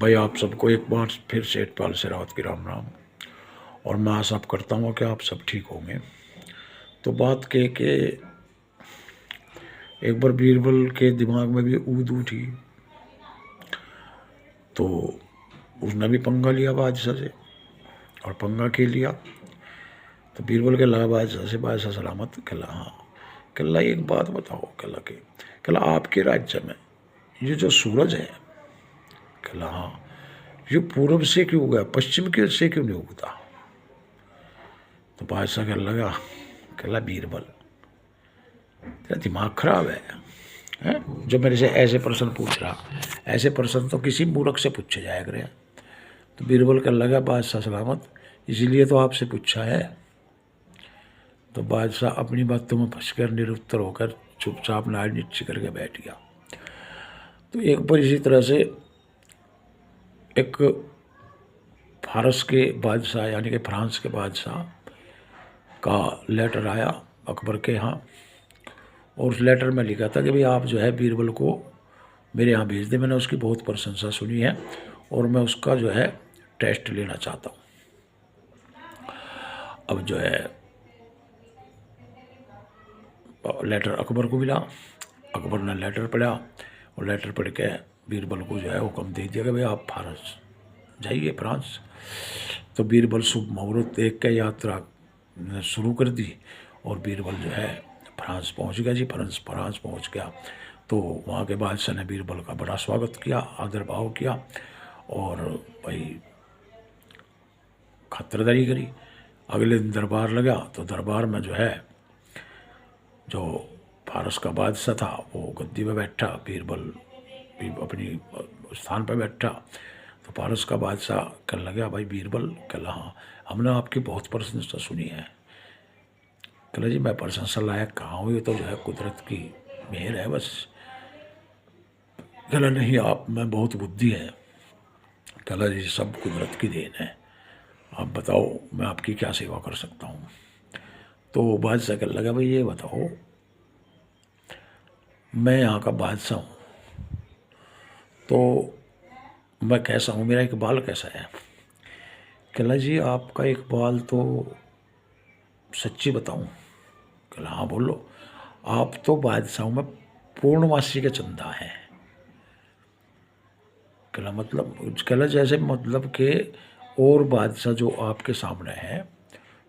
भाई आप सबको एक बार फिर सेठपाल शेरावत की राम राम। और मैं आशा करता हूँ कि आप सब ठीक होंगे। तो बात के एक बार बीरबल के दिमाग में भी ऊद उठी, तो उसने भी पंगा लिया बादशाह से। और पंगा के लिया तो बीरबल के लगा बादशाह से, बादशाह सलामत। कहला हाँ, कहला एक बात बताओ, कहला आपके राज्य में ये जो सूरज है, कहला हाँ, ये पूर्व से क्यों उगा, पश्चिम के से क्यों नहीं उगता। तो बादशाह कहने लगा, कहला बीरबल तेरा दिमाग खराब है, जो मेरे से ऐसे प्रश्न पूछ रहा, ऐसे प्रश्न तो किसी मूर्ख से पूछे जाया करे। तो बीरबल कहने लगा, बादशाह सलामत, इसीलिए तो आपसे पूछा है। तो बादशाह अपनी बातों में फंसकर निरुत्तर होकर चुपचाप नाड़ नीचे करके बैठ गया। तो एक बार इसी तरह से एक फारस के बादशाह यानी कि फ्रांस के बादशाह का लेटर आया अकबर के यहाँ, और उस लेटर में लिखा था कि भाई आप जो है बीरबल को मेरे यहाँ भेज दें। मैंने उसकी बहुत प्रशंसा सुनी है और मैं उसका जो है टेस्ट लेना चाहता हूँ। अब जो है लेटर अकबर को मिला, अकबर ने लेटर पढ़ा और लेटर पढ़ के बीरबल को जो है हुक्म दे दिया कि भाई आप फारस जाइए, फ्रांस। तो बीरबल शुभ मुहूर्त देख के यात्रा शुरू कर दी और बीरबल जो है फ्रांस पहुंच गया जी। फ्रांस पहुंच गया तो वहाँ के बादशाह ने बीरबल का बड़ा स्वागत किया, आदर भाव किया और भाई खातिरदारी करी। अगले दिन दरबार लगा तो दरबार में जो है जो फारस का बादशाह था वो गद्दी में बैठा, बीरबल भी अपनी स्थान पर बैठा। तो फारस का बादशाह कहने लगा, भाई बीरबल, कहला हाँ, हमने आपकी बहुत प्रशंसा सुनी है। कहला जी मैं प्रशंसा लायक कहाँ हूँ, ये तो जो है कुदरत की मेहर है बस। कहला नहीं, आप में बहुत बुद्धि है। कहला जी सब कुदरत की देन है, आप बताओ मैं आपकी क्या सेवा कर सकता हूँ। तो बादशाह कहने लगा, भाई ये बताओ, मैं यहाँ का बादशाह हूँ तो मैं कैसा हूँ, मेरा इकबाल कैसा है। कहला जी आपका इकबाल तो सच्ची बताऊँ। कहला हाँ बोलो। आप तो बादशाहों में पूर्णमासी के चंदा हैं। कहला मतलब, कहला जैसे मतलब कि और बादशाह जो आपके सामने हैं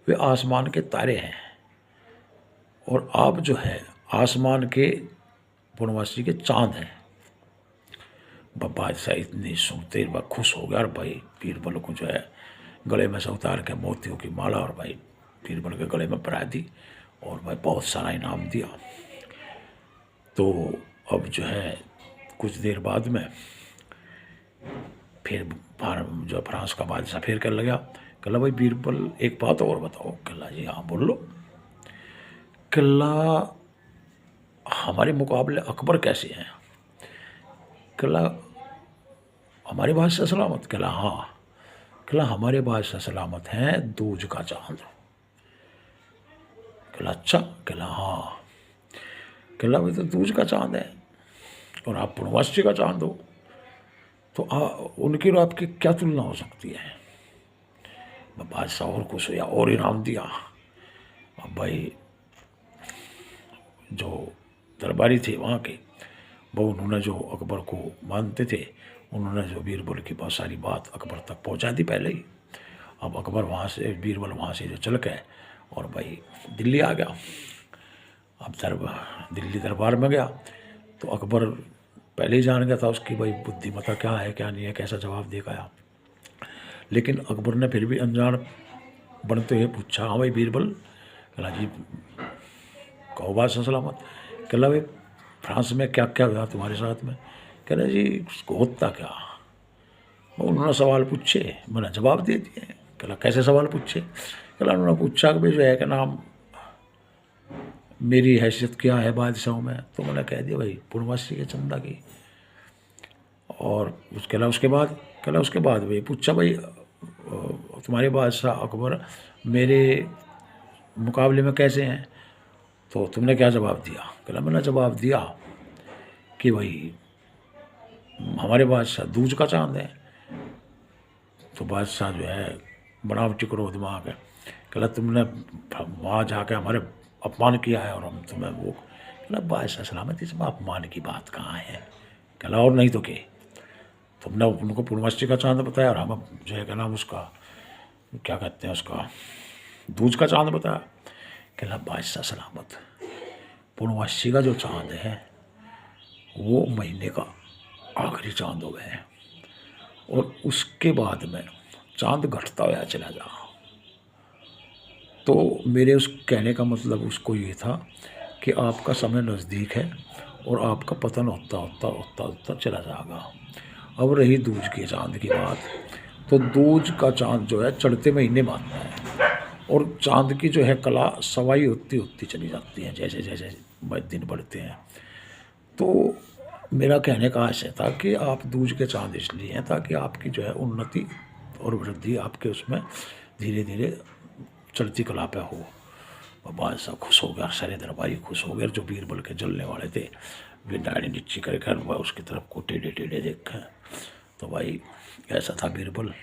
वे आसमान के तारे हैं और आप जो है आसमान के पूर्णमासी के चांद हैं। बादशाह इतनी सुनते ही खुश हो गया और भाई बीरबल को जो है गले में से उतार के मोतियों की माला और भाई बीरबल के गले में पहरा दी और भाई बहुत सारा इनाम दिया। तो अब जो है कुछ देर बाद में फिर जो फ्रांस का बादशाह फिर कहने लगा, कहला भाई बीरबल एक बात और बताओ। कहला जी हाँ बोलो। कहला हमारे मुकाबले अकबर कैसे हैं। कहला हमारे बादशाह सलामत। कहला हाँ। कहला हमारे बादशाह सलामत हैं दूज का चांद। कहला अच्छा। कहला हाँ। कहला भाई तो दूज का चांद है और आप पूर्णमासी का चांद हो, तो उनकी और आपकी क्या तुलना हो सकती है। बादशाह और खुश हुआ और इनाम दिया। अब भाई जो दरबारी थे वहाँ के वो उन्होंने जो अकबर को मानते थे उन्होंने जो बीरबल की बहुत सारी बात अकबर तक पहुँचा दी पहले ही। अब अकबर वहाँ से बीरबल वहाँ से जो चल गए और भाई दिल्ली आ गया। अब दिल्ली दरबार में गया तो अकबर पहले ही जान गया था उसकी भाई बुद्धिमत्ता क्या है क्या नहीं है, कैसा जवाब देगा। लेकिन अकबर ने फिर भी अनजान बनते हुए पूछा, हाँ भाई बीरबल। कहला जी कहो बादशाह सलामत। कहला भाई फ्रांस में क्या क्या हुआ तुम्हारे साथ में। कहला जी उसको होता क्या, उन्होंने सवाल पूछे मैंने जवाब दे दिए। कहला कैसे सवाल पूछे। कहला उन्होंने पूछा कि भाई जो है क्या नाम मेरी हैसियत क्या है बादशाहों में, तो मैंने कह दिया भाई पूर्णमासी के चंदा की। और उसके बाद कहला उसके बाद भाई पूछा भाई तुम्हारे बादशाह अकबर मेरे मुकाबले में कैसे हैं, तो तुमने क्या जवाब दिया। कहला मैंने जवाब दिया कि भाई हमारे बादशाह दूज का चांद है तो बादशाह जो है बनावटी करो दिमाग है, कहला तुमने वहाँ जाके हमारे अपमान किया है और हम तुम्हें वो, कहला बादशाह सलामत इसमें अपमान की बात कहाँ है, कहला और नहीं तो क्या, तुमने उनको पूर्णमासी का चांद बताया और हम जो है क्या नाम उसका क्या कहते हैं उसका दूज का चांद बताया, कहला बादशाह सलामत पूर्णमासी का जो चांद है वो महीने का आखिरी चांद हो गए हैं और उसके बाद में चांद घटता हुआ चला जा। तो मेरे उस कहने का मतलब उसको ये था कि आपका समय नज़दीक है और आपका पतन होता होता होता होता चला जाएगा। अब रही दूज के चांद की बात, तो दूज का चांद जो है चढ़ते महीने में आता है और चांद की जो है कला सवाई होती होती चली जाती है जैसे जैसे दिन बढ़ते हैं। तो मेरा कहने का आशय था कि आप दूज के चांद इसलिए हैं ताकि आपकी जो है उन्नति और वृद्धि आपके उसमें धीरे धीरे चढ़ती कला पे हो। और बादशाह खुश हो गया, सारे दरबारी खुश हो गए, जो बीरबल के जलने वाले थे वे दाढ़ी नीची कर उसकी तरफ को टेढ़े टेढ़े देखा। तो भाई ऐसा था बीरबल।